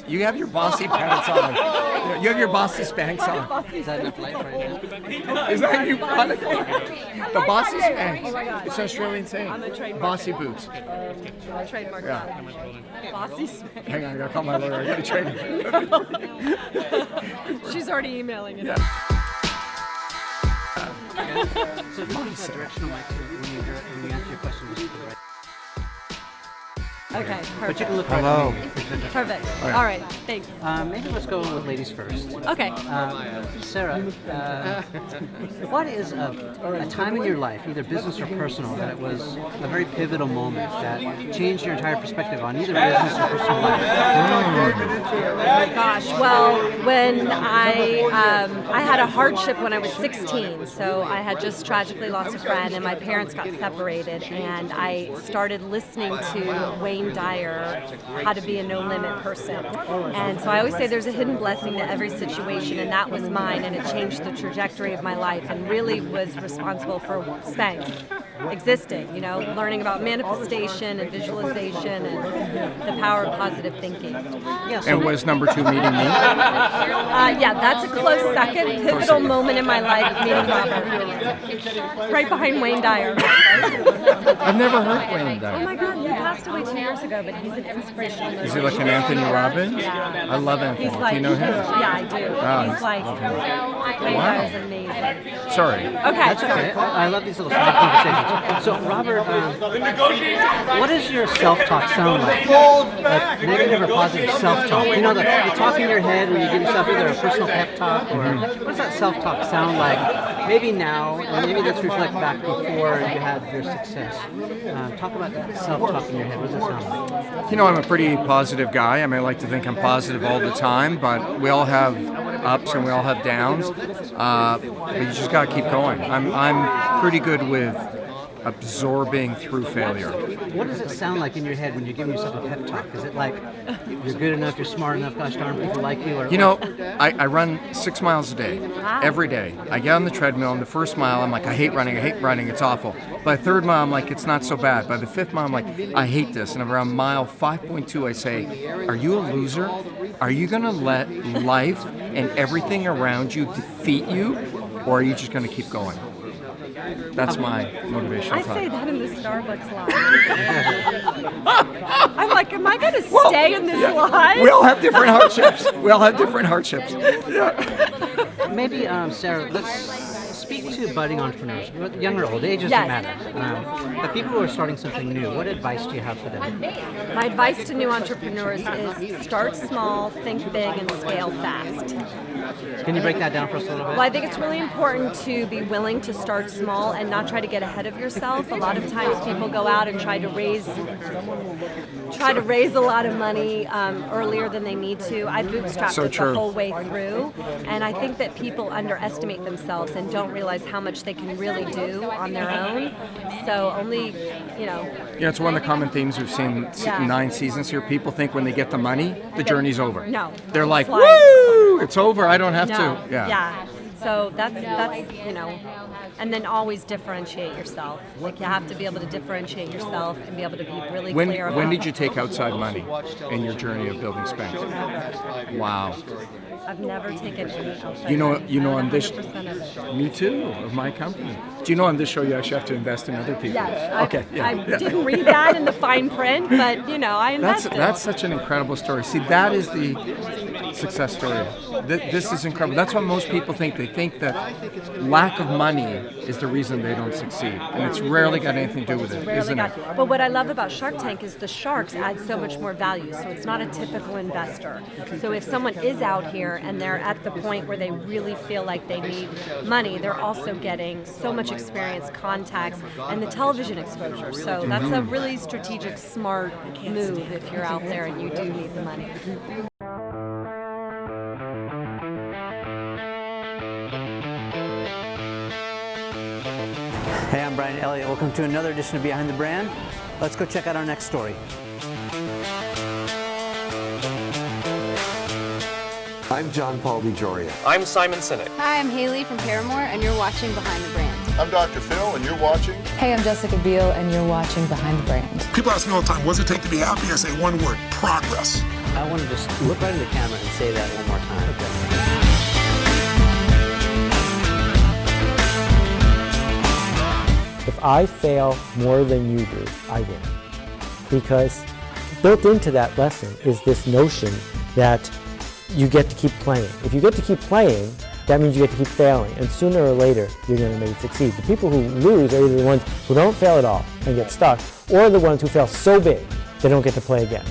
You have your bossy pants on. You have your bossy Spanx on. Is that enough light right now? Is that your product? The bossy Spanx. Oh my God. It's an Australian saying. I'm gonna trademark Bossy it. boots. Trademark Yeah. that. Bossy Spanx. Hang on, I gotta call my lawyer. I gotta trade it. She's already emailing it. Yeah. So if you use that directional mic when you answer your question, just put it right. Okay, But you perfect. can look right Hello. at me. Perfect. right. All right, thanks. Maybe let's go with ladies first. Okay. Sarah, what is a time in your life, either business or personal, that it was a very pivotal moment that changed your entire perspective on either business or personal life? Oh my gosh. Well, when I had a hardship when I was 16, so I had just tragically lost a friend, and my parents got separated, and I started listening to Wayne Dyer, How to Be a No Limit Person. And so I always say there's a hidden blessing to every situation, and that was mine, and it changed the trajectory of my life and really was responsible for Spanx existing, learning about manifestation and visualization and the power of positive thinking. Yeah, so And was number 2 meeting me? Yeah, that's a close second, pivotal moment in my life, meeting Robert. Right behind Wayne Dyer. I've never heard Wayne Oh Dyer. my God, he passed away 2 years ago, but he's an inspirational. Is he like an Anthony Robbins? Yeah. I love Anthony. He's like, Do you know him? Yeah, I do. Oh, He's like, Wayne Wow. Dyer's amazing. Sorry. Okay. that's okay. I love these little side conversations. So, Robert, what does your self-talk sound like? Like negative or positive self-talk? You know, the talk in your head when you give yourself either a personal pep talk or what does that self-talk sound like? Maybe now, or maybe let's reflect back before you had your success. Talk about that self-talk in your head. What does it sound like? I'm a pretty positive guy. I like to think I'm positive all the time, but we all have ups and we all have downs. But you just got to keep going. I'm pretty good with absorbing through failure. What does it sound like in your head when you're giving yourself a pep talk? Is it like you're good enough, you're smart enough, gosh darn people like you? Or I run 6 miles a day, every day. I get on the treadmill, on the first mile, I'm like, I hate running, it's awful. By the third mile, I'm like, it's not so bad. By the fifth mile, I'm like, I hate this. And around mile 5.2, I say, are you a loser? Are you going to let life and everything around you defeat you? Or are you just going to keep going? That's my motivational I thought. say that in the Starbucks line. I'm like, am I going to stay in this line? We all have different hardships. Yeah. Maybe, Sarah, let's speak to budding entrepreneurs, young or old, age doesn't Yes. matter. But people who are starting something new, what advice do you have for them? My advice to new entrepreneurs is start small, think big, and scale fast. Can you break that down for us a little bit? Well, I think it's really important to be willing to start small and not try to get ahead of yourself. A lot of times people go out and try to raise a lot of money earlier than they need to. I bootstrapped it the whole way through, and I think that people underestimate themselves and don't realize how much they can really do on their own. So only, It's one of the common themes we've seen 9 seasons here. People think when they get the money, the journey's over. No. They're like, Slide. woo, it's over, I don't have No. to. Yeah. So that's and then always differentiate yourself. Like you have to be able to differentiate yourself and be able to be really clear about. When did you take outside money in your journey of building Spanx? Wow. I've never taken any outside. You know money. on this. 100% of it. Me too, of my company. Do you know on this show you actually have to invest in other people? Yes. Okay. I didn't read that in the fine print, but I invested. That's such an incredible story. See, that is the success story. This is incredible. That's what most people think. They think that lack of money is the reason they don't succeed, and it's rarely got anything to do with it, isn't it? But what I love about Shark Tank is the sharks add so much more value. So it's not a typical investor. So if someone is out here and they're at the point where they really feel like they need money, they're also getting so much experience, contacts, and the television exposure. So that's a really strategic, smart move if you're out there and you do need the money. Hey, I'm Brian Elliott. Welcome to another edition of Behind the Brand. Let's go check out our next story. I'm John Paul DiGioria. I'm Simon Sinek. Hi, I'm Haley from Paramore, and you're watching Behind the Brand. I'm Dr. Phil, and you're watching. Hey, I'm Jessica Biel, and you're watching Behind the Brand. People ask me all the time, what does it take to be happy? I say one word, progress. I want to just look right in the camera and say that one more time. Okay. If I fail more than you do, I win. Because built into that lesson is this notion that you get to keep playing. If you get to keep playing, that means you get to keep failing, and sooner or later, you're going to maybe succeed. The people who lose are either the ones who don't fail at all and get stuck, or the ones who fail so big they don't get to play again.